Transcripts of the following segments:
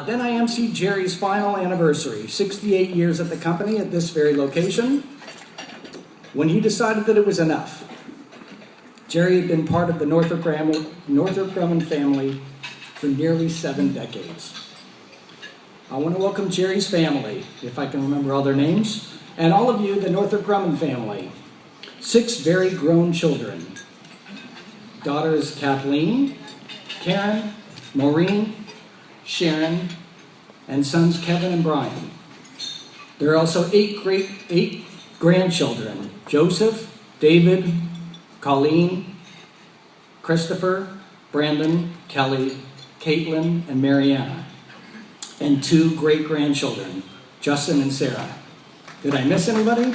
Then I emceed Jerry's final anniversary, 68 years at the company at this very location, when he decided that it was enough. Jerry had been part of the Northrop Grumman family for nearly 7 decades. I want to welcome Jerry's family, if I can remember all their names, and all of you, the Northrop Grumman family. 6 very grown children. Daughters Kathleen, Karen, Maureen, Sharon, and sons Kevin and Brian. There are also 8 grandchildren: Joseph, David, Colleen, Christopher, Brandon, Kelly, Caitlin, and Mariana. And 2 great-grandchildren, Justin and Sarah. Did I miss anybody?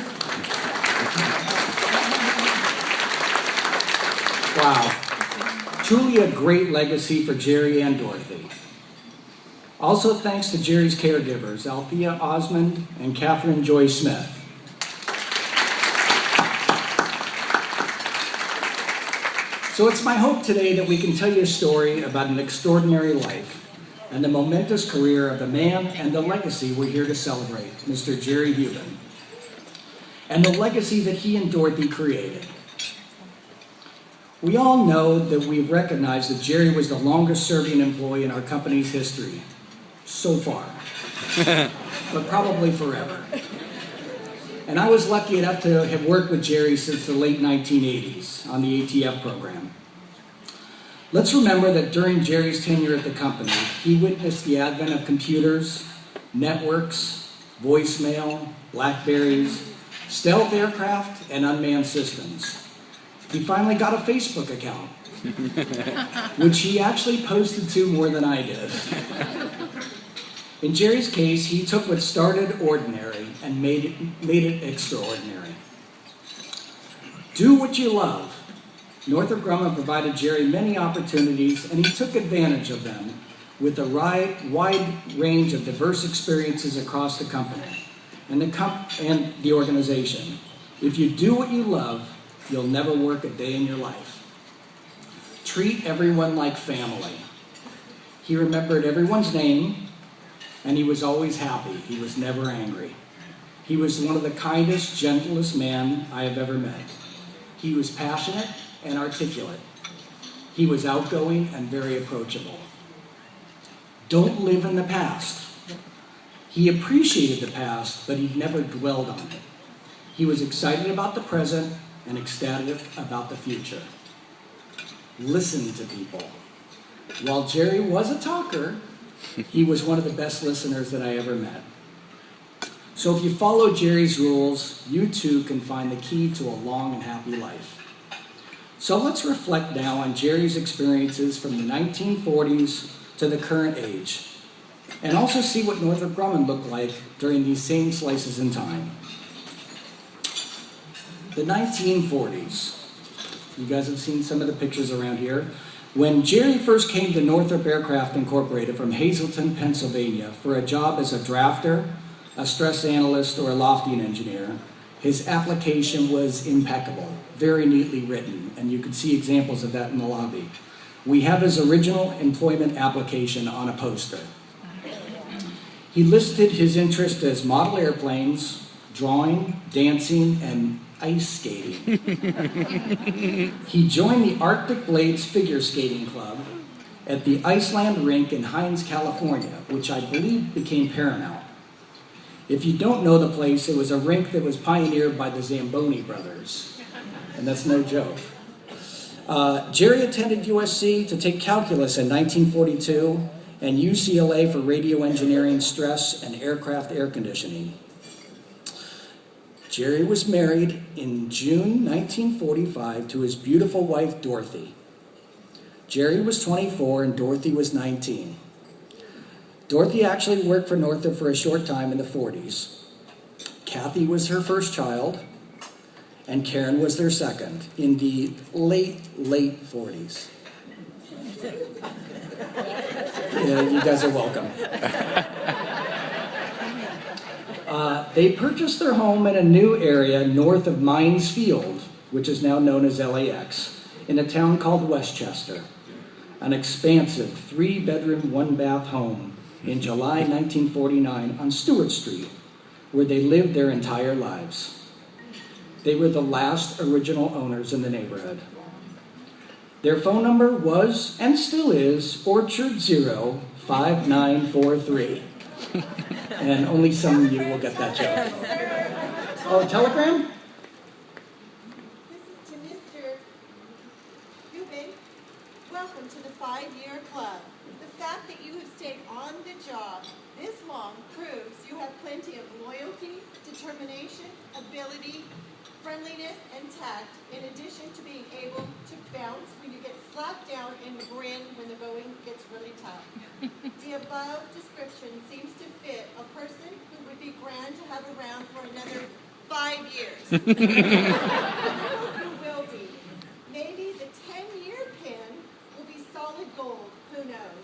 Wow. Truly a great legacy for Jerry and Dorothy. Also thanks to Jerry's caregivers, Althea Osmond and Catherine Joy Smith. So it's my hope today that we can tell you a story about an extraordinary life and the momentous career of the man and the legacy we're here to celebrate, Mr. Jerry Huben, and the legacy that he and Dorothy created. We all know that we've recognized that Jerry was the longest serving employee in our company's history, so far, but probably forever. And I was lucky enough to have worked with Jerry since the late 1980s on the ATF program. Let's remember that during Jerry's tenure at the company, he witnessed the advent of computers, networks, voicemail, Blackberries, stealth aircraft, and unmanned systems. He finally got a Facebook account, which he actually posted to more than I did. In Jerry's case, he took what started ordinary and made it extraordinary. Do what you love. Northrop Grumman provided Jerry many opportunities, and he took advantage of them with a wide range of diverse experiences across the company and the organization. If you do what you love, you'll never work a day in your life. Treat everyone like family. He remembered everyone's name, and he was always happy. He was never angry. He was one of the kindest, gentlest men I have ever met. He was passionate and articulate. He was outgoing and very approachable. Don't live in the past. He appreciated the past, but he never dwelled on it. He was excited about the present and ecstatic about the future. Listen to people. While Jerry was a talker, he was one of the best listeners that I ever met. So if you follow Jerry's rules, you too can find the key to a long and happy life. So let's reflect now on Jerry's experiences from the 1940s to the current age, and also see what Northrop Grumman looked like during these same slices in time. The 1940s. You guys have seen some of the pictures around here. When Jerry first came to Northrop Aircraft Incorporated from Hazleton, Pennsylvania for a job as a drafter, a stress analyst, or a lofting engineer, his application was impeccable, very neatly written, and you can see examples of that in the lobby. We have his original employment application on a poster. He listed his interest as model airplanes, drawing, dancing, and ice skating. He joined the Arctic Blades Figure Skating Club at the Iceland Rink in Hines, California, which I believe became Paramount. If you don't know the place, it was a rink that was pioneered by the Zamboni brothers, and that's no joke. Jerry attended USC to take calculus in 1942 and UCLA for radio engineering, stress, and aircraft air conditioning. Jerry was married in June 1945 to his beautiful wife, Dorothy. Jerry was 24 and Dorothy was 19. Dorothy actually worked for Northrop for a short time in the 40s. Kathy was her first child, and Karen was their second in the late 40s. Yeah, you guys are welcome. They purchased their home in a new area north of Mines Field, which is now known as LAX, in a town called Westchester. an expansive 3-bedroom, 1-bath home in July 1949 on Stewart Street, where they lived their entire lives. They were the last original owners in the neighborhood. Their phone number was, and still is, Orchard 05943. And only some of you will get that joke. Oh, telegram? This is to Mr. Huben. Welcome to the 5-year club. The fact that you have stayed on the job this long proves you have plenty of loyalty, determination, ability, friendliness, and tact, in addition to being able to bounce when you get slapped down and grin when the going gets really tough. The above description seems to fit a person who would be grand to have around for another 5 years. I hope you will be. Maybe the 10-year pin will be solid gold, who knows.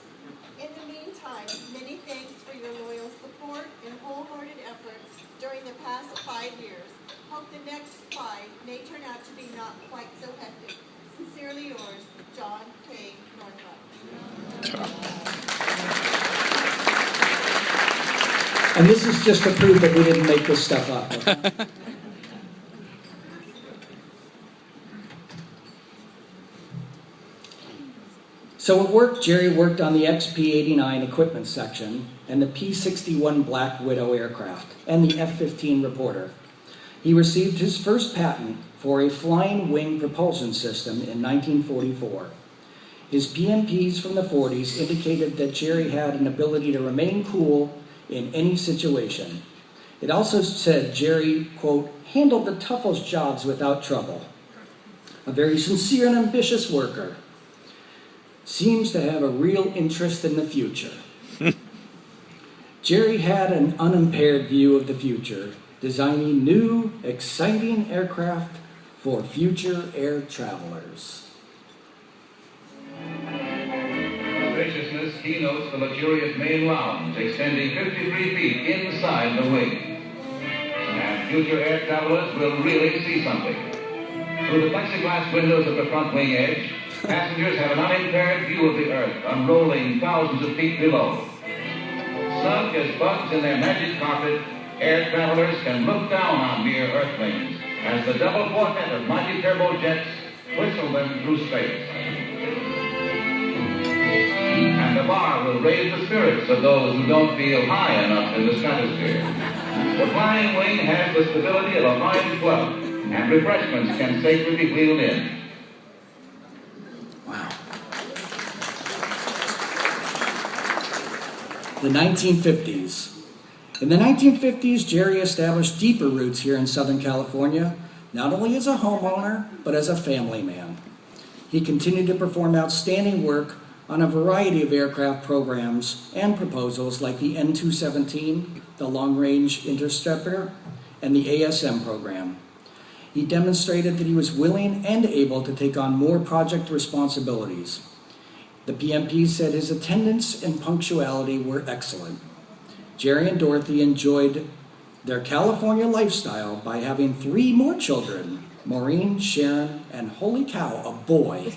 In the meantime, many thanks for your loyal support and wholehearted efforts during the past 5 years. Hope the next 5 may turn out to be not quite so hectic. Sincerely yours, John K. Northrup. And this is just to prove that we didn't make this stuff up. Okay? So at work, Jerry worked on the XP-89 equipment section and the P-61 Black Widow aircraft and the F-15 Reporter. He received his first patent for a flying wing propulsion system in 1944. His PMPs from the 40s indicated that Jerry had an ability to remain cool in any situation. It also said Jerry, quote, handled the toughest jobs without trouble. A very sincere and ambitious worker. Seems to have a real interest in the future. Jerry had an unimpaired view of the future, designing new, exciting aircraft for future air travelers. Spaciousness keynotes the luxurious main lounge, extending 53 feet inside the wing. And future air travelers will really see something. Through the plexiglass windows of the front wing edge, passengers have an unimpaired view of the Earth, unrolling thousands of feet below. Sunk as bugs in their magic carpet, air travelers can look down on mere Earthlings as the double quartet of mighty turbojets whistle them through space. And the bar will raise the spirits of those who don't feel high enough in the stratosphere. The flying wing has the stability of a fine club, and refreshments can safely be wheeled in. Wow. The 1950s. In the 1950s, Jerry established deeper roots here in Southern California, not only as a homeowner, but as a family man. He continued to perform outstanding work on a variety of aircraft programs and proposals like the N-217, the Long Range Interceptor, and the ASM program. He demonstrated that he was willing and able to take on more project responsibilities. The PMP said his attendance and punctuality were excellent. Jerry and Dorothy enjoyed their California lifestyle by having 3 more children, Maureen, Sharon, and holy cow, a boy.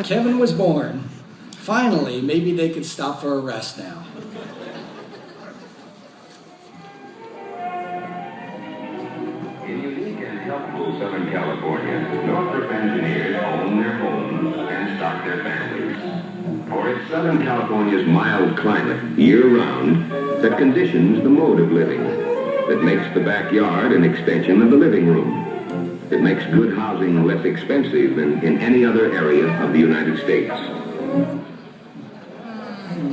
Kevin was born. Finally, maybe they could stop for a rest now. In unique and helpful Southern California, Northrop engineers own their homes and stock their families. For it's Southern California's mild climate, year-round, that conditions the mode of living, that makes the backyard an extension of the living room, that makes good housing less expensive than in any other area of the United States.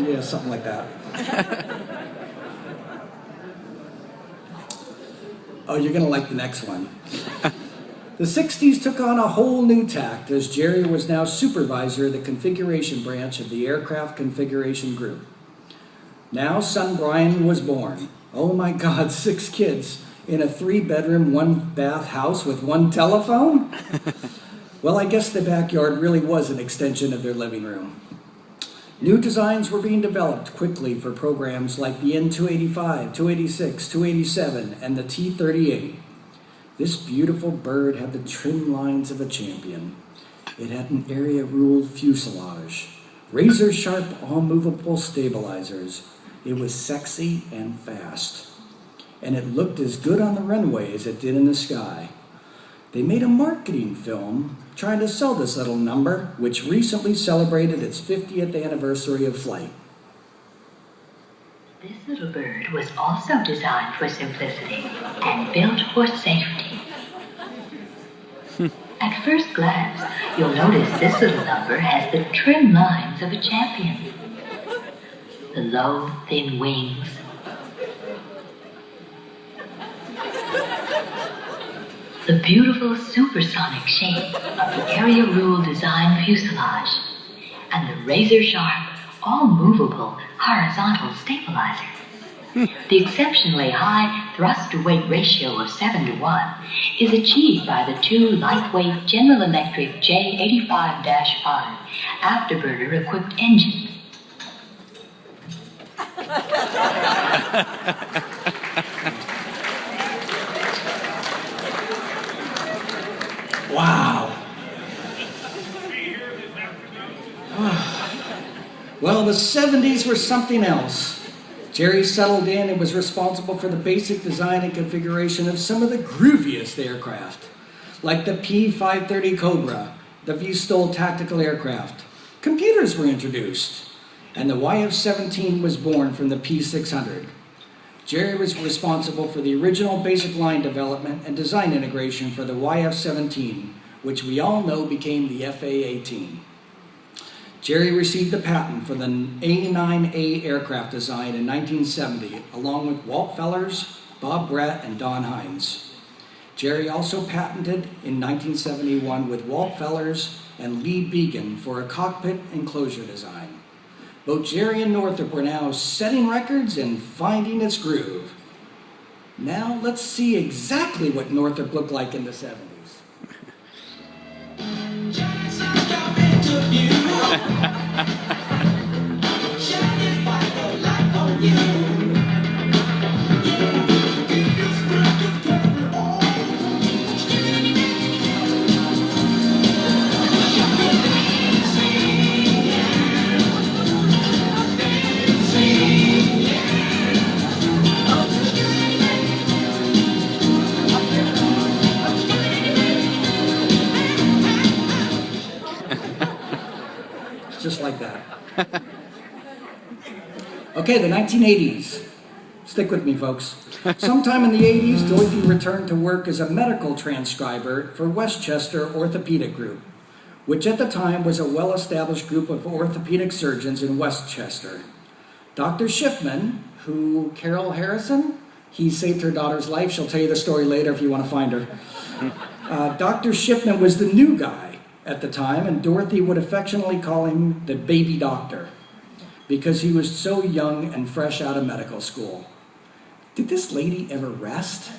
Yeah, something like that. Oh, you're going to like the next one. The 60s took on a whole new tact as Jerry was now supervisor of the configuration branch of the Aircraft Configuration Group. Now son Brian was born. Oh my God, 6 kids in a 3-bedroom, 1-bath house with 1 telephone? Well, I guess the backyard really was an extension of their living room. New designs were being developed quickly for programs like the N-285, 286, 287, and the T-38. This beautiful bird had the trim lines of a champion. It had an area-ruled fuselage, razor-sharp, all-movable stabilizers. It was sexy and fast, and it looked as good on the runway as it did in the sky. They made a marketing film trying to sell this little number, which recently celebrated its 50th anniversary of flight. This little bird was also designed for simplicity and built for safety. At first glance, you'll notice this little number has the trim lines of a champion. The low, thin wings. The beautiful supersonic shape of the area rule design fuselage. And the razor-sharp, all-movable horizontal stabilizer. The exceptionally high thrust-to-weight ratio of 7:1 is achieved by the two lightweight General Electric J85-5 afterburner-equipped engines. Wow. Well, the 70s were something else. Jerry settled in and was responsible for the basic design and configuration of some of the grooviest aircraft, like the P-530 Cobra, the V-STOL tactical aircraft. Computers were introduced, and the YF-17 was born from the P-600. Jerry was responsible for the original basic line development and design integration for the YF-17, which we all know became the FA-18. Jerry received the patent for the A9A aircraft design in 1970, along with Walt Fellers, Bob Brett, and Don Hines. Jerry also patented in 1971 with Walt Fellers and Lee Began for a cockpit enclosure design. Both Jerry and Northrop were now setting records and finding its groove. Now let's see exactly what Northrop looked like in the 70s. Just like that. Okay, the 1980s. Stick with me, folks. Sometime in the 80s, Dorothy returned to work as a medical transcriber for Westchester Orthopedic Group, which at the time was a well-established group of orthopedic surgeons in Westchester. Dr. Schiffman, who, Carol Harrison, he saved her daughter's life. She'll tell you the story later if you want to find her. Dr. Schiffman was the new guy at the time, and Dorothy would affectionately call him the baby doctor because he was so young and fresh out of medical school. Did this lady ever rest?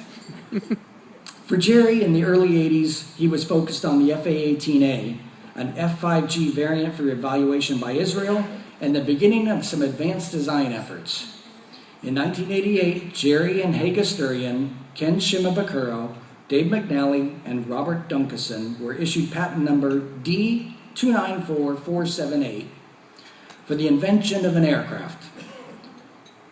For Jerry, in the early 80s, he was focused on the FA-18A, an F-5G variant for evaluation by Israel, and the beginning of some advanced design efforts. In 1988, Jerry and Haig Asturian, Ken Shimabukuro, Dave McNally, and Robert Duncanson were issued patent number D294478 for the invention of an aircraft.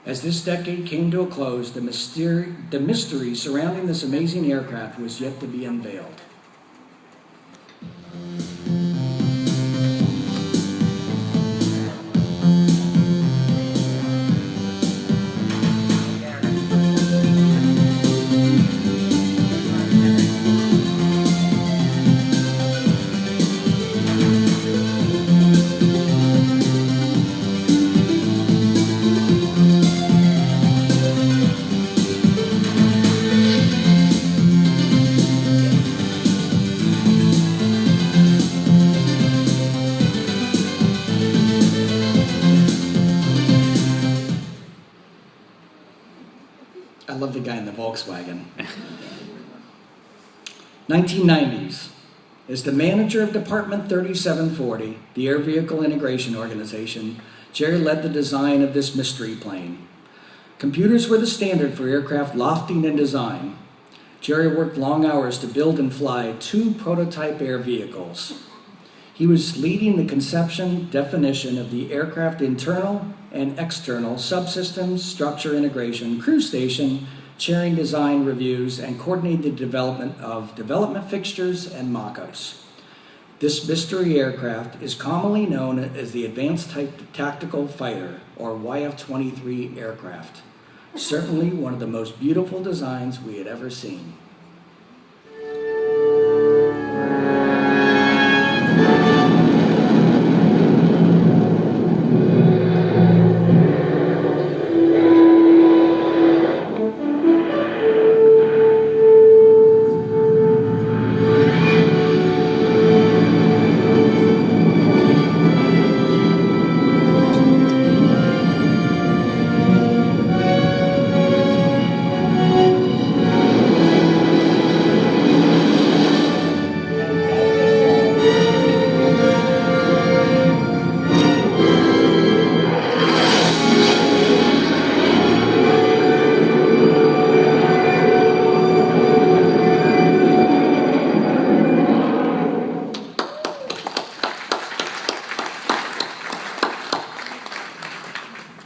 As this decade came to a close, the mystery surrounding this amazing aircraft was yet to be unveiled. I love the guy in the Volkswagen. 1990s. As the manager of Department 3740, the Air Vehicle Integration Organization, Jerry led the design of this mystery plane. Computers were the standard for aircraft lofting and design. Jerry worked long hours to build and fly 2 prototype air vehicles. He was leading the conception, definition of the aircraft internal and external subsystems, structure integration, crew station, chairing design reviews, and coordinating the development of development fixtures and mock-ups. This mystery aircraft is commonly known as the Advanced Tactical Fighter, or YF-23 aircraft. Certainly one of the most beautiful designs we had ever seen.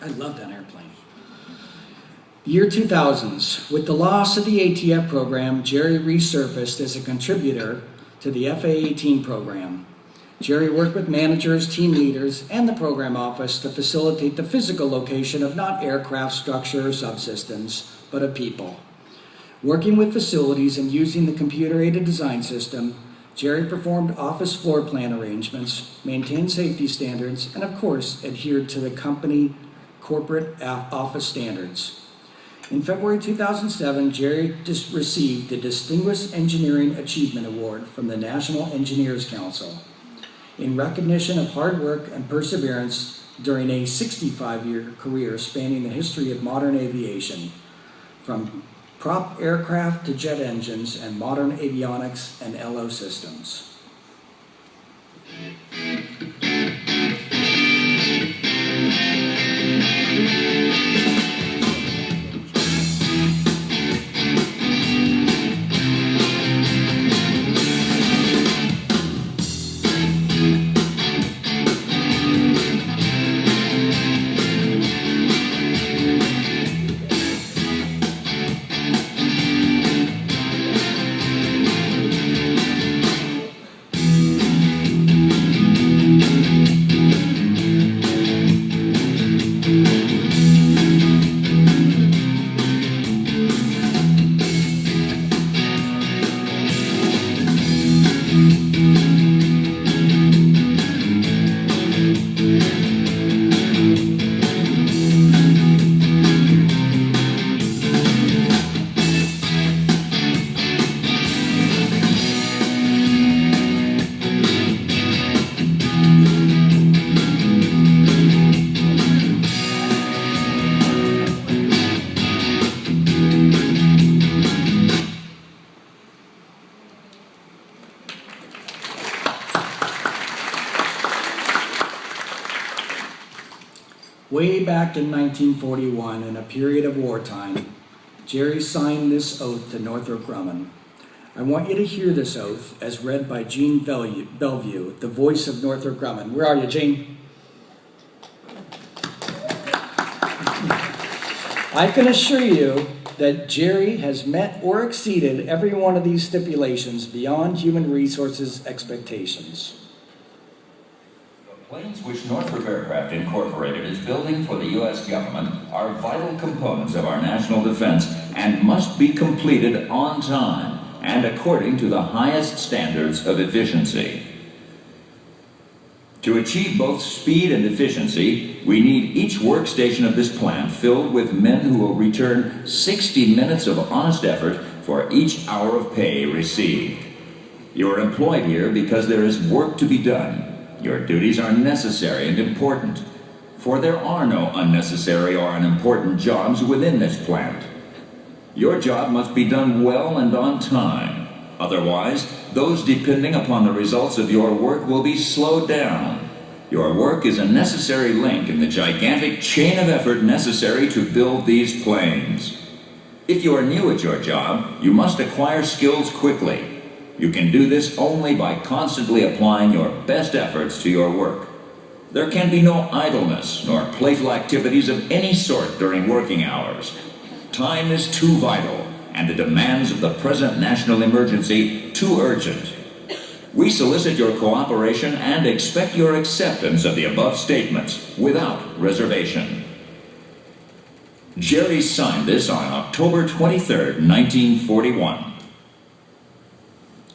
I love that airplane. Year 2000s. With the loss of the ATF program, Jerry resurfaced as a contributor to the FA-18 program. Jerry worked with managers, team leaders, and the program office to facilitate the physical location of not aircraft structure or subsystems, but of people. Working with facilities and using the computer-aided design system, Jerry performed office floor plan arrangements, maintained safety standards, and of course, adhered to the company corporate office standards. In February 2007, Jerry received the Distinguished Engineering Achievement Award from the National Engineers Council in recognition of hard work and perseverance during a 65-year career spanning the history of modern aviation, from prop aircraft to jet engines and modern avionics and LO systems. Way back in 1941, in a period of wartime, Jerry signed this oath to Northrop Grumman. I want you to hear this oath as read by Gene Bellevue, the voice of Northrop Grumman. Where are you, Gene? I can assure you that Jerry has met or exceeded every one of these stipulations beyond human resources expectations. The planes which Northrop Aircraft Incorporated is building for the U.S. government are vital components of our national defense and must be completed on time and according to the highest standards of efficiency. To achieve both speed and efficiency, we need each workstation of this plant filled with men who will return 60 minutes of honest effort for each hour of pay received. You are employed here because there is work to be done. Your duties are necessary and important, for there are no unnecessary or unimportant jobs within this plant. Your job must be done well and on time. Otherwise, those depending upon the results of your work will be slowed down. Your work is a necessary link in the gigantic chain of effort necessary to build these planes. If you are new at your job, you must acquire skills quickly. You can do this only by constantly applying your best efforts to your work. There can be no idleness nor playful activities of any sort during working hours. Time is too vital, and the demands of the present national emergency too urgent. We solicit your cooperation and expect your acceptance of the above statements without reservation. Jerry signed this on October 23rd, 1941.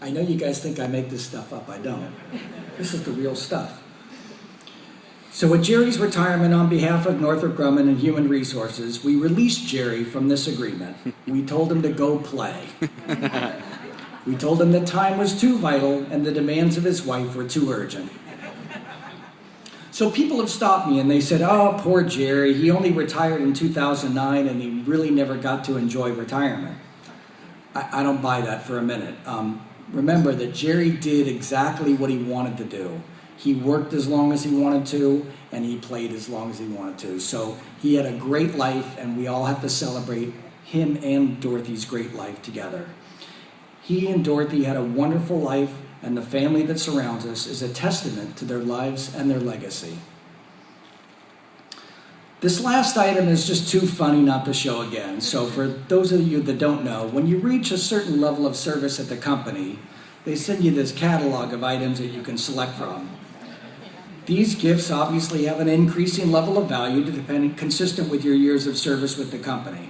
I know you guys think I make this stuff up. I don't. This is the real stuff. So with Jerry's retirement on behalf of Northrop Grumman and Human Resources, we released Jerry from this agreement. We told him to go play. We told him that time was too vital and the demands of his wife were too urgent. So people have stopped me and they said, oh, poor Jerry, he only retired in 2009 and he really never got to enjoy retirement. I don't buy that for a minute. Remember that Jerry did exactly what he wanted to do. He worked as long as he wanted to, and he played as long as he wanted to. So he had a great life, and we all have to celebrate him and Dorothy's great life together. He and Dorothy had a wonderful life, and the family that surrounds us is a testament to their lives and their legacy. This last item is just too funny not to show again. So for those of you that don't know, when you reach a certain level of service at the company, they send you this catalog of items that you can select from. These gifts obviously have an increasing level of value consistent with your years of service with the company.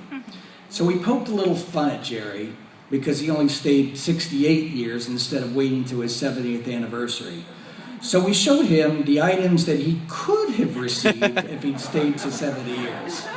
So we poked a little fun at Jerry because he only stayed 68 years instead of waiting to his 70th anniversary. So we showed him the items that he could have received if he'd stayed to 70 years.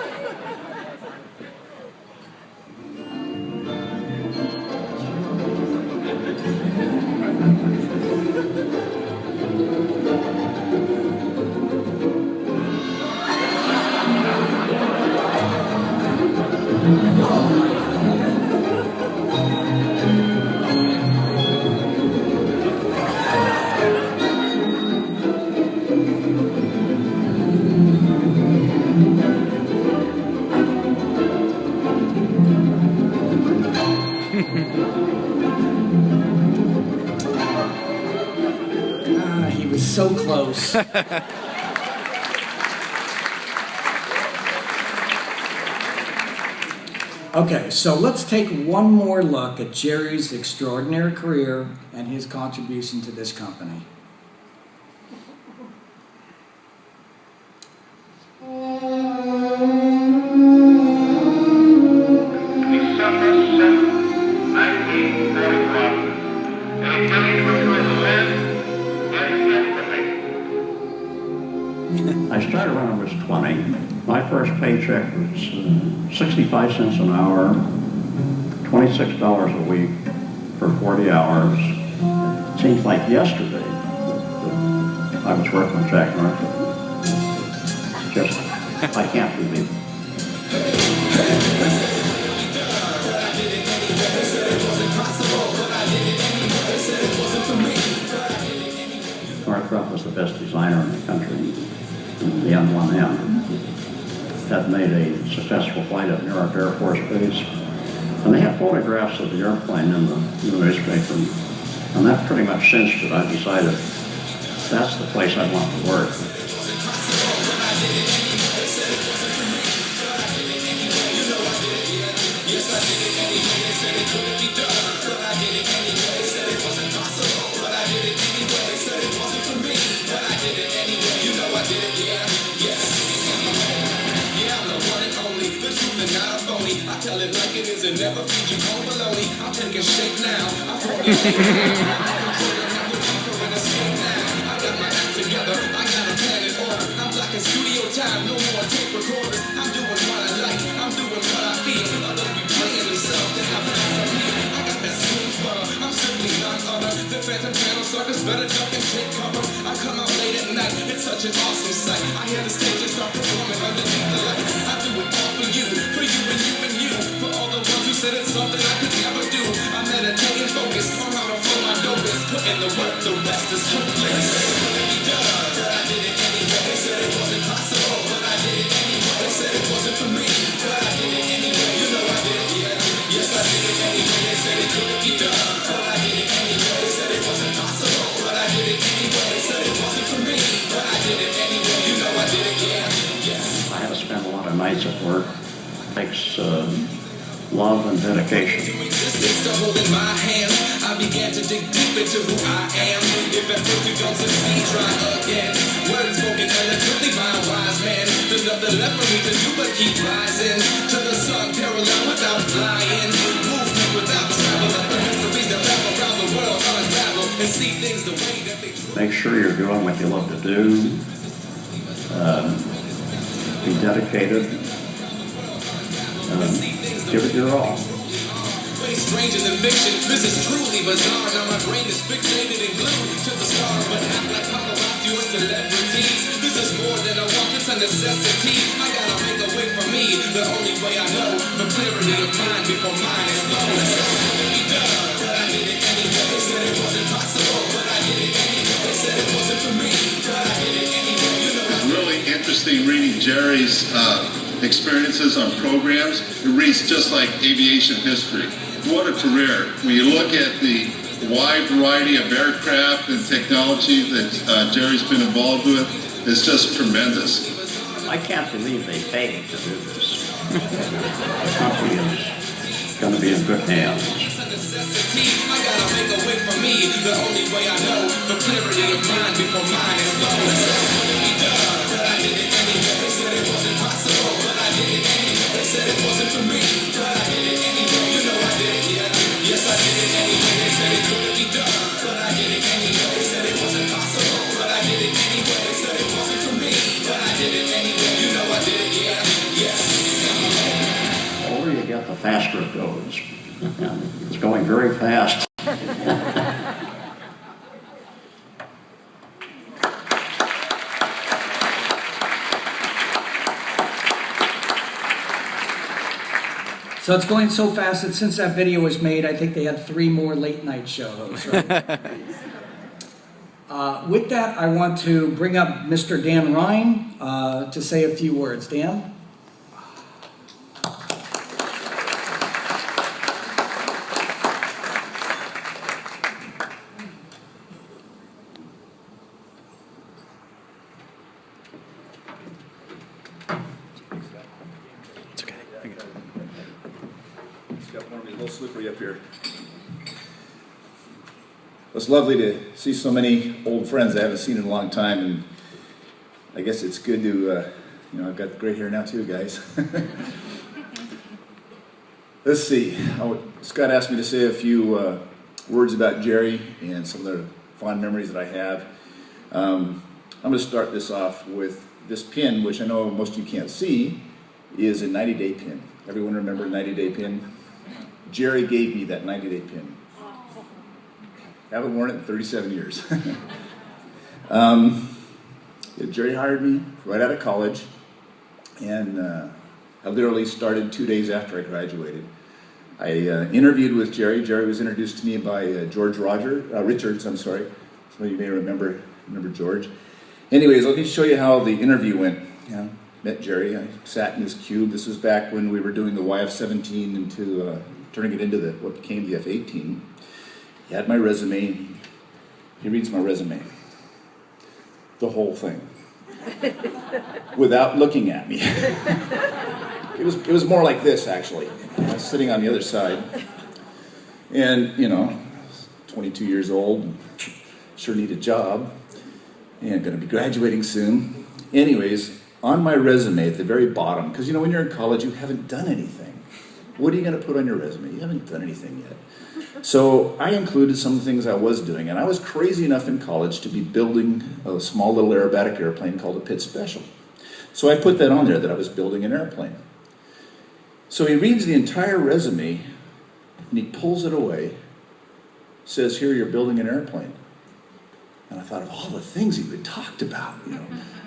He was so close. Okay, so let's take one more look at Jerry's extraordinary career and his contribution to this company. December 7, 1941. A day which will live indefinitely. I started when I was 20. My first paycheck was 65 cents an hour, $26 a week for 40 hours. It seems like yesterday that I was working with Jack Northrop. Just, I can't believe it. Northrop was the best designer in the country. The M1M had made a successful flight at Newark Air Force Base, and they had photographs of the airplane in the newspaper, and that pretty much cinched it. I decided that's the place I want to work. I tell it like it is and never feed you cold baloney. I'll take a shake now. I throw it I got my act together. I got a plan in order. I'm blocking studio time. No more tape recorders. I'm doing what I like. I'm doing what I feel. Others be playing themselves. They have an answer me. I got that smooth butter. I'm simply none other. The Phantom Channel suckers better duck and take cover. I come out late at night. It's such an awesome sight. I hear the stages start performing underneath the lights. I do it all for you and you and you. For all the ones who said it's something I could never do. I meditate and focus on how to flow my dope is. Put in the work, the rest is hopeless. I did it anyway. They said it wasn't possible, but I nights at work. Takes love and dedication. I began to dig deep into who I am. If at first you don't succeed, try again. Words spoken eloquently by a wise man. There's nothing left for me to do but keep rising to the sun, parallel without flying, movement without travel. Let the mysteries that wrap around the world unravel and see things the way that they truly. Make sure you're doing what you love to do. Be dedicated. Give it your all. Stranger than fiction, this is truly bizarre. Now my brain is fixated and glued to the star, but act like paparazzi or celebrities. This is more than a want, it's a necessity. I gotta make a way for me, the only way I know. The clarity of mind before mine is known. It's all to be done, but I did it anyway. They said it wasn't possible, but I did it anyway. They said it wasn't for me, but I did it anyway. You know, it's really interesting reading Jerry's experiences on programs. It reads just like aviation history. What a career. When you look at the wide variety of aircraft and technology that Jerry's been involved with, it's just tremendous. I can't believe they paid to do this. The company is going to be in good hands. I gotta make a way for me, the only way I know. The clarity of mind before mine is known. It's all to be done, but I did it anyway. They said it wasn't possible, but I did it anyway. They said it wasn't for me, but I did it anyway. You know I did it, yeah. Yes, I did it anyway. They said it couldn't be done, but I did it anyway. They said it wasn't possible, but I did it anyway. They said it wasn't for me, but I did it anyway. You know I did it, yeah. Yes. The older you get, the faster it goes. It's going very fast. So it's going so fast that since that video was made, I think they had 3 more late night show hosts. Right? With that, I want to bring up Mr. Dan Ryan to say a few words. Dan? Slippery up here. It's lovely to see so many old friends I haven't seen in a long time, and I guess it's good to, I've got gray hair now too, guys. Let's see. Scott asked me to say a few words about Jerry and some of the fond memories that I have. I'm going to start this off with this pin, which I know most of you can't see, is a 90-day pin. Everyone remember a 90-day pin? Jerry gave me that 90-day pin. Haven't worn it in 37 years. Jerry hired me right out of college, and I literally started 2 days after I graduated. I interviewed with Jerry. Jerry was introduced to me by George Richards. I'm sorry. Some of you may remember George. Anyways, let me show you how the interview went. Met Jerry. I sat in his cube. This was back when we were doing the YF-17 into turning it into what became the F-18. He had my resume. He reads my resume. The whole thing. Without looking at me. It was more like this, actually. I was sitting on the other side. And, 22 years old, sure need a job, and going to be graduating soon. Anyways, on my resume at the very bottom, because when you're in college, you haven't done anything. What are you going to put on your resume? You haven't done anything yet. So I included some things I was doing, and I was crazy enough in college to be building a small little aerobatic airplane called a Pit Special. So I put that on there, that I was building an airplane. So he reads the entire resume, and he pulls it away, says, "Here, you're building an airplane." And I thought of all the things he had talked about,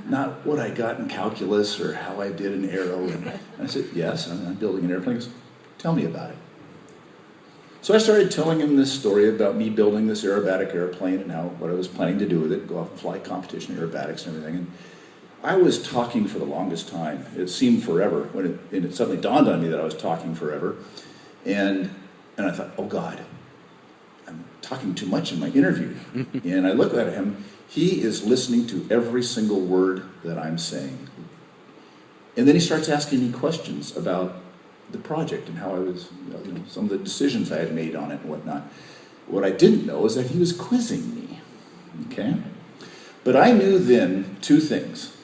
not what I got in calculus or how I did an aero. And I said, "Yes, I'm building an airplane." He goes, "Tell me about it." So I started telling him this story about me building this aerobatic airplane and what I was planning to do with it, go off and fly competition aerobatics and everything. And I was talking for the longest time. It seemed forever, and it suddenly dawned on me that I was talking forever. And I thought, oh God, I'm talking too much in my interview. And I looked at him. He is listening to every single word that I'm saying. And then he starts asking me questions about the project and how I was, some of the decisions I had made on it and whatnot. What I didn't know is that he was quizzing me, okay? But I knew then two things.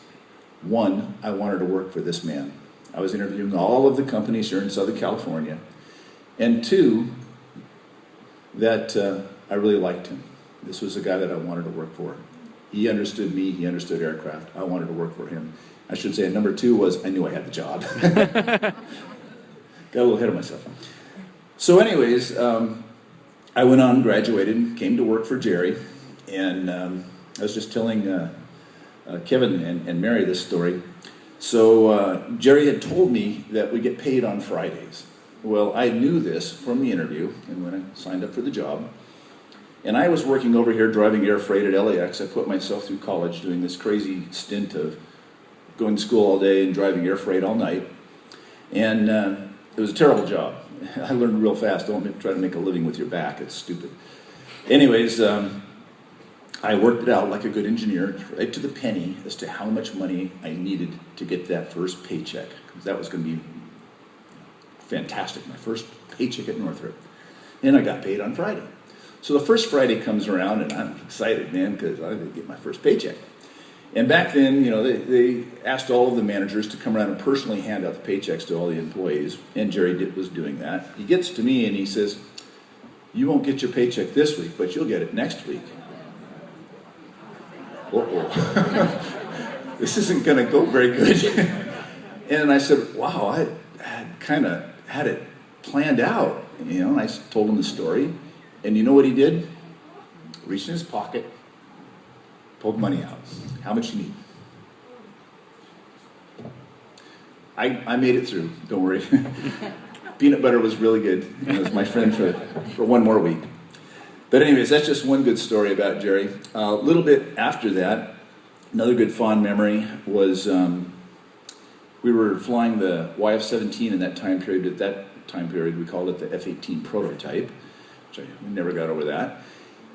One, I wanted to work for this man. I was interviewing all of the companies here in Southern California. And two, that I really liked him. This was a guy that I wanted to work for. He understood me, he understood aircraft. I wanted to work for him. I should say, number two was I knew I had the job. Got a little ahead of myself. So anyways, I went on, graduated, came to work for Jerry, and I was just telling Kevin and Mary this story. So Jerry had told me that we get paid on Fridays. Well, I knew this from the interview and when I signed up for the job. And I was working over here driving air freight at LAX. I put myself through college doing this crazy stint of going to school all day and driving air freight all night. And it was a terrible job. I learned real fast. Don't try to make a living with your back. It's stupid. Anyways, I worked it out like a good engineer, right to the penny as to how much money I needed to get that first paycheck. Because that was going to be fantastic, my first paycheck at Northrop. And I got paid on Friday. So the first Friday comes around and I'm excited, man, because I'm going to get my first paycheck. And back then, they asked all of the managers to come around and personally hand out the paychecks to all the employees, and Jerry was doing that. He gets to me and he says, "You won't get your paycheck this week, but you'll get it next week." Uh-oh. This isn't going to go very good. And I said, wow, I had kind of had it planned out, and I told him the story. And you know what he did? Reached in his pocket, pulled money out. How much you need? I made it through, don't worry. Peanut butter was really good. It was my friend for one more week. But anyways, that's just one good story about Jerry. A little bit after that, another good fond memory was we were flying the YF-17 in that time period. At that time period, we called it the F-18 prototype, which we never got over that.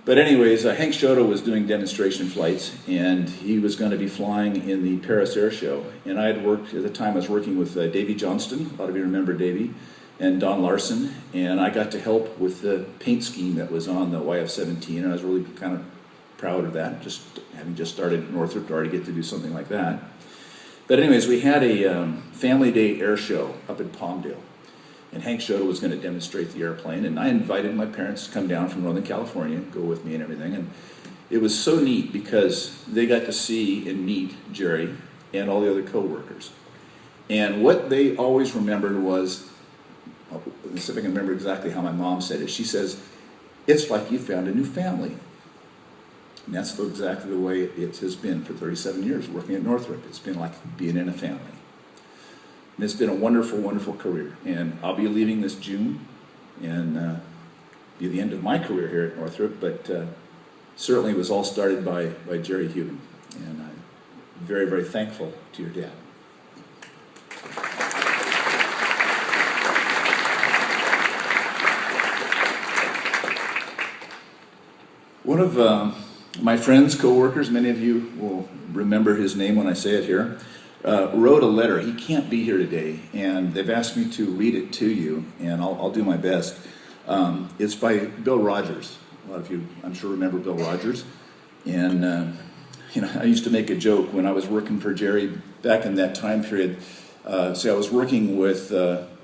But anyways, Hank Shoto was doing demonstration flights, and he was going to be flying in the Paris Air Show. And I had worked, at the time I was working with Davey Johnston, a lot of you remember Davey, and Don Larson, and I got to help with the paint scheme that was on the YF-17, and I was really kind of proud of that, just having just started at Northrop to already get to do something like that. But anyways, we had a Family Day air show up in Palmdale, and Hank Shoto was going to demonstrate the airplane, and I invited my parents to come down from Northern California, go with me and everything, and it was so neat because they got to see and meet Jerry and all the other co-workers. And what they always remembered was, let's see if I can remember exactly how my mom said it. She says, "It's like you found a new family." And that's exactly the way it has been for 37 years working at Northrop. It's been like being in a family. And it's been a wonderful, wonderful career. And I'll be leaving this June and be the end of my career here at Northrop, but certainly it was all started by Jerry Huben. And I'm very, very thankful to your dad. One of my friends, co-workers, many of you will remember his name when I say it here, wrote a letter. He can't be here today, and they've asked me to read it to you, and I'll do my best. It's by Bill Rogers. A lot of you, I'm sure, remember Bill Rogers. And, I used to make a joke when I was working for Jerry back in that time period. So I was working with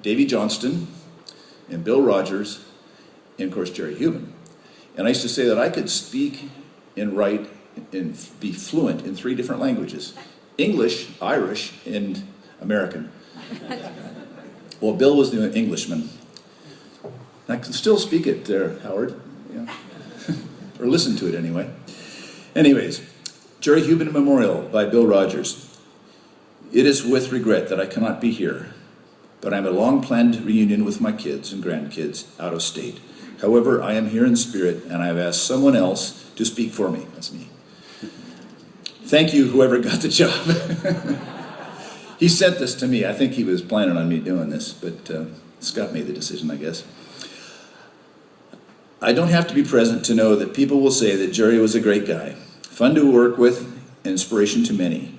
Davey Johnston and Bill Rogers and, of course, Jerry Huben. And I used to say that I could speak and write and be fluent in 3 different languages: English, Irish, and American. Well, Bill was the Englishman. I can still speak it there, Howard. Yeah. Or listen to it anyway. Anyways, Jerry Huben Memorial by Bill Rogers. It is with regret that I cannot be here, but I am a long-planned reunion with my kids and grandkids out of state. However, I am here in spirit, and I have asked someone else to speak for me. That's me. Thank you, whoever got the job. He sent this to me. I think he was planning on me doing this, but Scott made the decision, I guess. I don't have to be present to know that people will say that Jerry was a great guy, fun to work with, inspiration to many.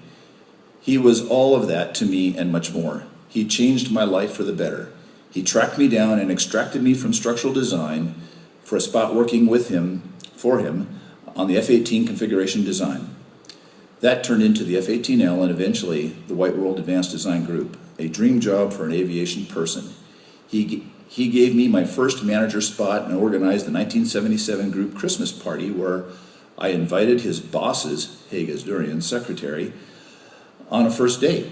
He was all of that to me and much more. He changed my life for the better. He tracked me down and extracted me from structural design for a spot working with him, for him, on the F-18 configuration design. That turned into the F-18L and eventually the White World Advanced Design Group, a dream job for an aviation person. He gave me my first manager spot and organized the 1977 group Christmas party where I invited his bosses, Hagas Durian's secretary, on a first date.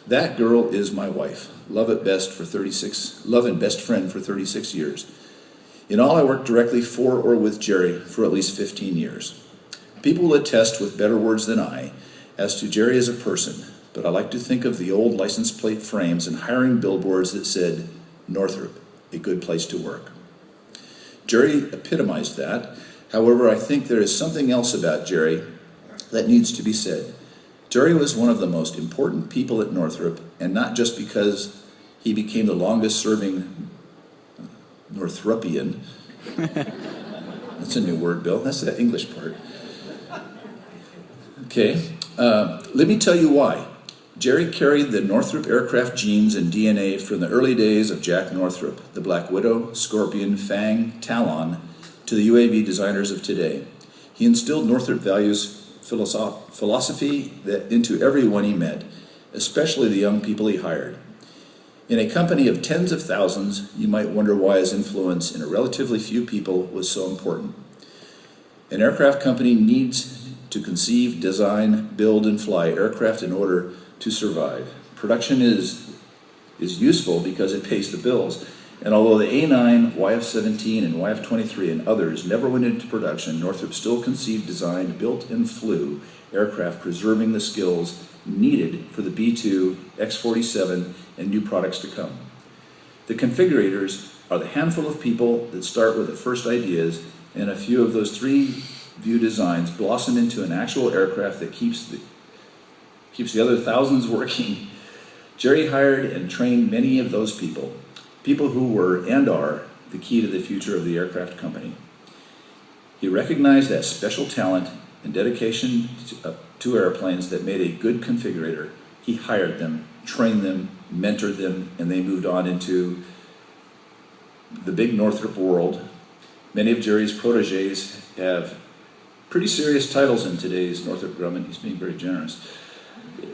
That girl is my wife. Love and best friend for 36 years. In all, I worked directly for or with Jerry for at least 15 years. People will attest with better words than I as to Jerry as a person, but I like to think of the old license plate frames and hiring billboards that said, Northrop, a good place to work. Jerry epitomized that. However, I think there is something else about Jerry that needs to be said. Jerry was one of the most important people at Northrop, and not just because he became the longest serving Northropian. That's a new word, Bill. That's the English part. Okay, let me tell you why. Jerry carried the Northrop aircraft genes and DNA from the early days of Jack Northrop, the Black Widow, Scorpion, Fang, Talon, to the UAV designers of today. He instilled Northrop values philosophy into everyone he met, especially the young people he hired. In a company of tens of thousands, you might wonder why his influence in a relatively few people was so important. An aircraft company needs to conceive, design, build, and fly aircraft in order to survive. Production is useful because it pays the bills. And although the A9, YF-17, and YF-23 and others never went into production, Northrop still conceived, designed, built, and flew aircraft preserving the skills needed for the B-2, X-47, and new products to come. The configurators are the handful of people that start with the first ideas, and a few of those three-view designs blossom into an actual aircraft that keeps the other thousands working. Jerry hired and trained many of those people who were and are the key to the future of the aircraft company. He recognized that special talent and dedication to airplanes that made a good configurator. He hired them, trained them, mentored them, and they moved on into the big Northrop world. Many of Jerry's proteges have pretty serious titles in today's Northrop Grumman. He's being very generous.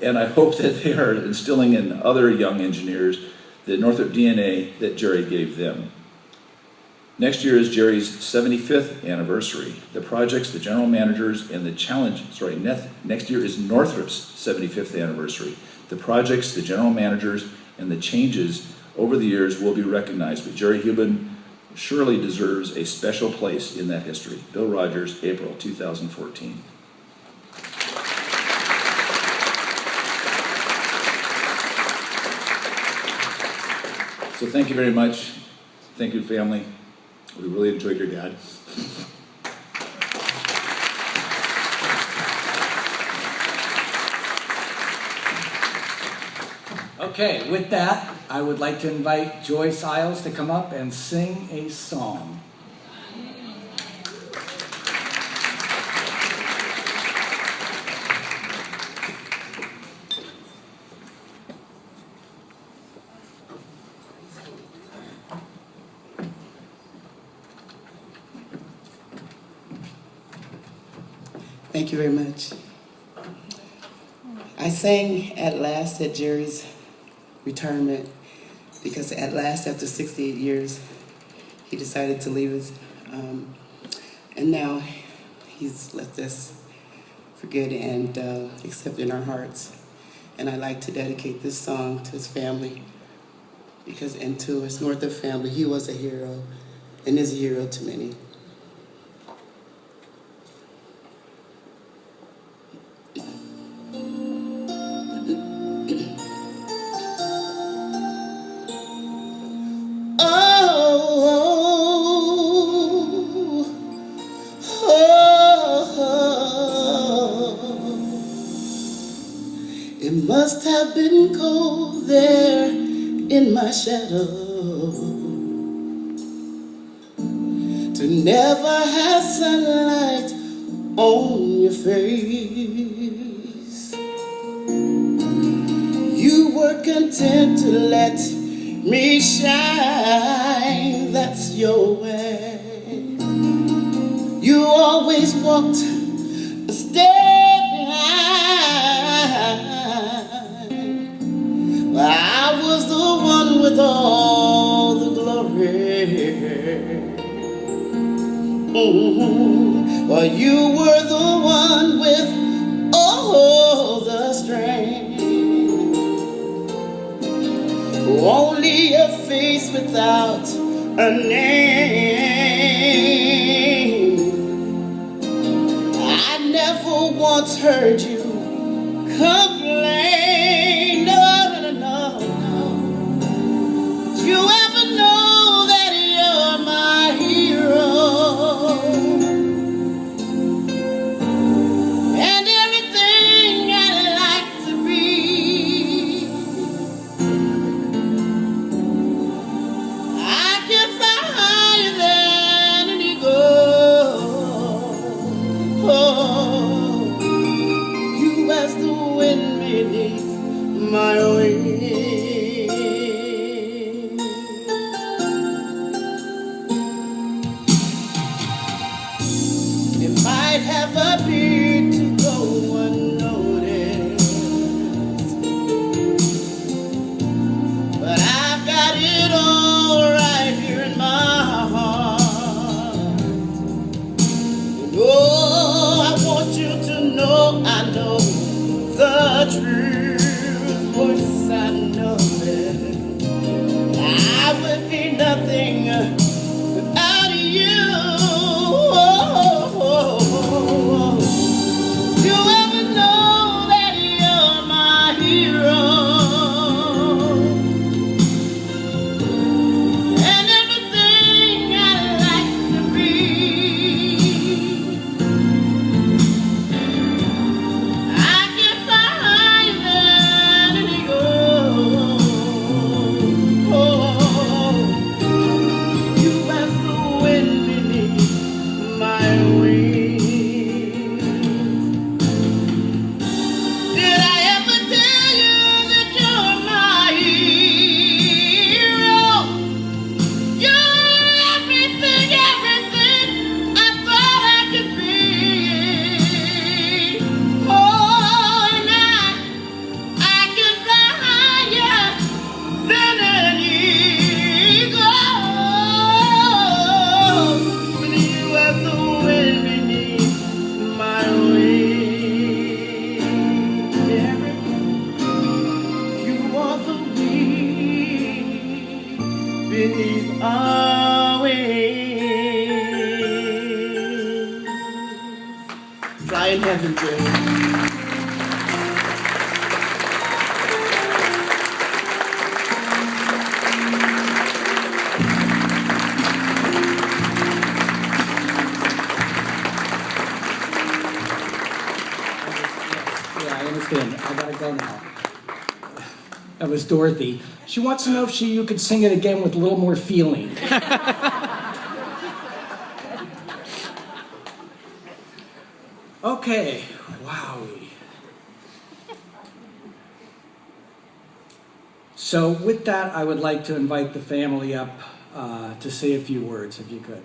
And I hope that they are instilling in other young engineers the Northrop DNA that Jerry gave them. Next year is Jerry's 75th anniversary. The projects, the general managers, and the next year is Northrop's 75th anniversary. The projects, the general managers, and the changes over the years will be recognized, but Jerry Huben surely deserves a special place in that history. Bill Rogers, April 2014. So thank you very much. Thank you, family. We really enjoyed your dad. Okay, with that, I would like to invite Joyce Isles to come up and sing a song. Thank you very much. I sang At Last at Jerry's retirement because at last, after 68 years, he decided to leave us. And now he's left us for good and accepted in our hearts. And I'd like to dedicate this song to his family and to his Northrop family. He was a hero and is a hero to many. It must have been cold there in my shadow to never have sunlight on your face. content to let me shine. That's your way. You always walked a step behind. Well, I was the one with all the glory. Well, you were the one with all the strength. Only a face without a name. I never once heard you complain. No, no, no, no. Did you ever know that you're my hero? And everything I'd like to be. I can fly higher than an eagle. Oh, you as the wind beneath my wings. It might have appeared to go unnoticed, but I've got it all right here in my heart. Oh, I want you to know I know the truth. Of course I know it. I would be nothing without you. You ever know that you're my hero? And everything I'd like to be. I can fly higher than an eagle. Oh, you as the wind beneath my wings. Did I ever tell you that you're my hero? You're everything, everything I thought I could be. Oh, and I can fly higher than an eagle. With you as the wind beneath my wings. You are the wind beneath our wings. Fly in heaven, Jerry. Yeah, I understand. I gotta go now. That was Dorothy. She wants to know if you could sing it again with a little more feeling. Okay, wowie. So with that, I would like to invite the family up to say a few words, if you could.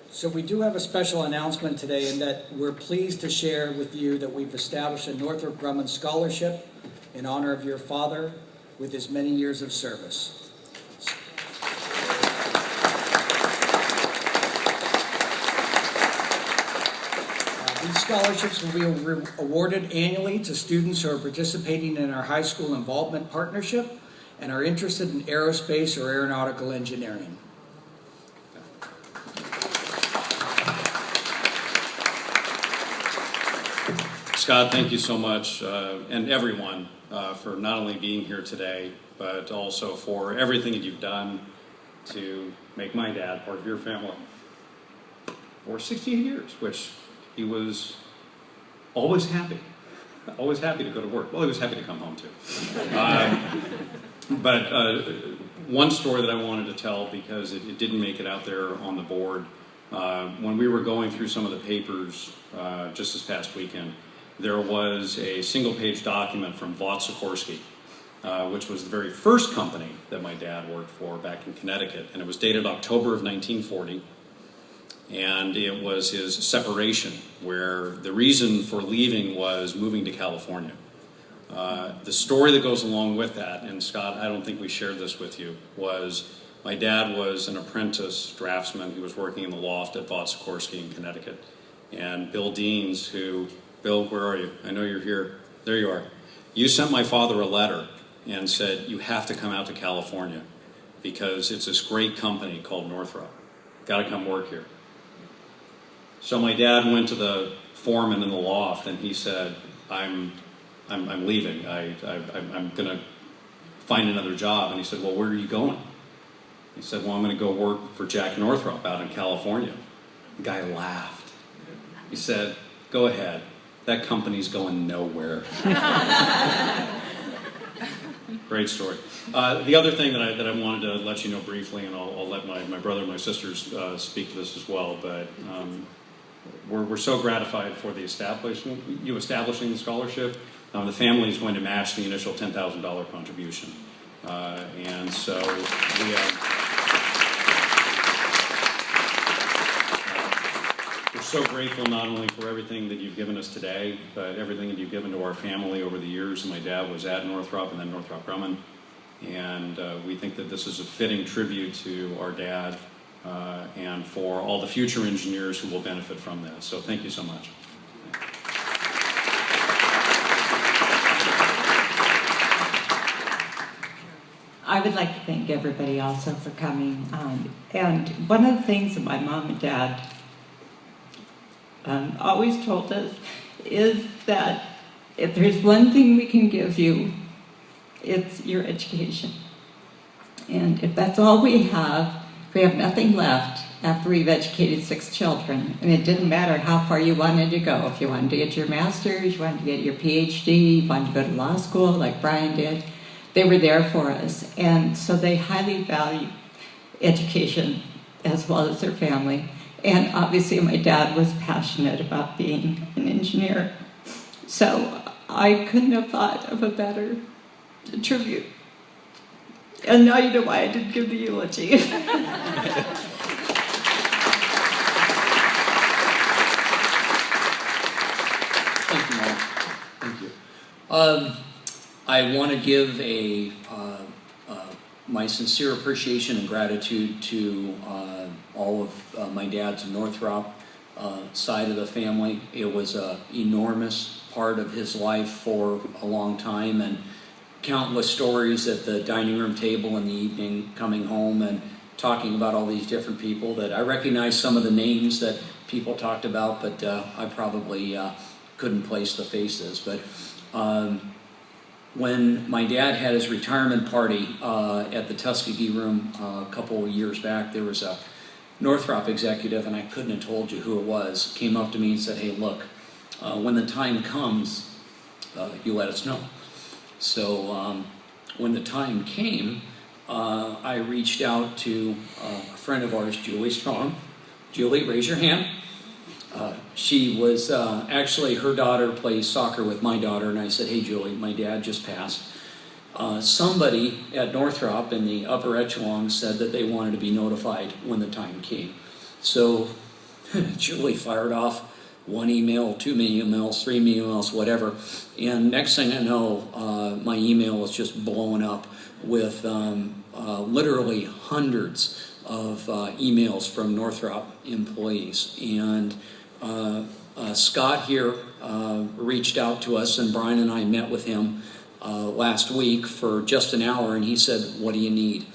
So we do have a special announcement today in that we're pleased to share with you that we've established a Northrop Grumman Scholarship in honor of your father with his many years of service. These scholarships will be awarded annually to students who are participating in our high school involvement partnership, and are interested in aerospace or aeronautical engineering. Scott, thank you so much, and everyone, for not only being here today, but also for everything that you've done to make my dad part of your family for 68 years, which he was always happy to go to work. Well, he was happy to come home too. But one story that I wanted to tell, because it didn't make it out there on the board, when we were going through some of the papers just this past weekend, there was a single-page document from Vought Sikorsky, which was the very first company that my dad worked for back in Connecticut, and it was dated October of 1940, and it was his separation, where the reason for leaving was moving to California. The story that goes along with that, and Scott, I don't think we shared this with you, was my dad was an apprentice draftsman. He was working in the loft at Vought Sikorsky in Connecticut, and Bill Deans, Bill, where are you? I know you're here. There you are. You sent my father a letter and said, you have to come out to California because it's this great company called Northrop. Got to come work here. So my dad went to the foreman in the loft and he said, I'm leaving. I'm going to find another job. And he said, well, where are you going? He said, well, I'm going to go work for Jack Northrop out in California. The guy laughed. He said, go ahead. That company's going nowhere. Great story. The other thing that I wanted to let you know briefly, and I'll let my brother and my sisters speak to this as well, but we're so gratified for you establishing the scholarship. The family is going to match the initial $10,000 contribution. And so we're so grateful not only for everything that you've given us today, but everything that you've given to our family over the years. My dad was at Northrop and then Northrop Grumman, and we think that this is a fitting tribute to our dad and for all the future engineers who will benefit from this. So thank you so much. I would like to thank everybody also for coming. And one of the things that my mom and dad always told us is that if there's one thing we can give you, it's your education. And if that's all we have nothing left after we've educated 6 children, and it didn't matter how far you wanted to go. If you wanted to get your master's, you wanted to get your PhD, you wanted to go to law school like Brian did, they were there for us. And so they highly value education as well as their family. And obviously my dad was passionate about being an engineer. So I couldn't have thought of a better tribute. And now you know why I didn't give the eulogy. Thank you, Mom. Thank you. I want to give my sincere appreciation and gratitude to all of my dad's Northrop side of the family. It was an enormous part of his life for a long time, and countless stories at the dining room table in the evening, coming home and talking about all these different people that I recognize some of the names that people talked about, but I probably couldn't place the faces. But when my dad had his retirement party at the Tuskegee Room a couple of years back, there was a Northrop executive, and I couldn't have told you who it was, came up to me and said, hey, look, when the time comes, you let us know. So when the time came, I reached out to a friend of ours, Julie Strong. Julie, raise your hand. She was actually, her daughter plays soccer with my daughter, and I said, hey, Julie, my dad just passed. Somebody at Northrop in the upper echelon said that they wanted to be notified when the time came. So Julie fired off 1 email, 2 emails, 3 emails, whatever. And next thing I know, my email was just blowing up with literally hundreds of emails from Northrop employees. And Scott here reached out to us, and Brian and I met with him last week for just an hour, and he said, "What do you need?"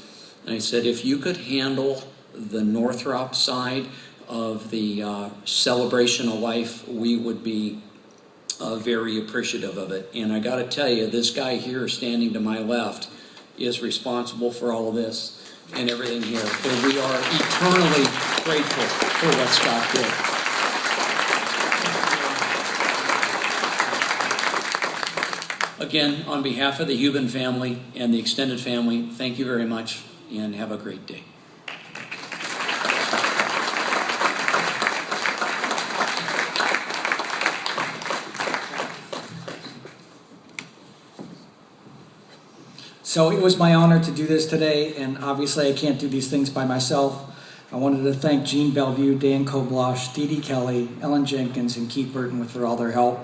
And I said, "If you could handle the Northrop side of the celebration of life, we would be very appreciative of it." And I got to tell you, this guy here standing to my left is responsible for all of this and everything here. And we are eternally grateful for what Scott did. Again, on behalf of the Huben family and the extended family, thank you very much and have a great day. So it was my honor to do this today, and obviously I can't do these things by myself. I wanted to thank Jean Bellevue, Dan Koblosh, Dee Dee Kelly, Ellen Jenkins, and Keith Burton for all their help.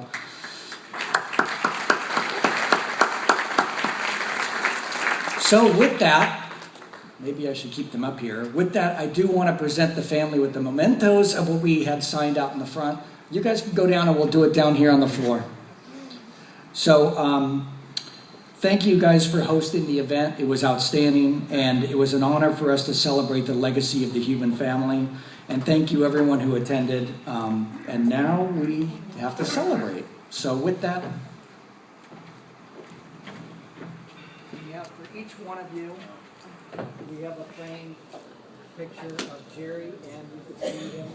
So with that, maybe I should keep them up here. With that, I do want to present the family with the mementos of what we had signed out in the front. You guys can go down and we'll do it down here on the floor. So thank you guys for hosting the event. It was outstanding, and it was an honor for us to celebrate the legacy of the Huben family. And thank you everyone who attended. And now we have to celebrate. So with that, we have for each one of you, we have a framed picture of Jerry, and you can see him.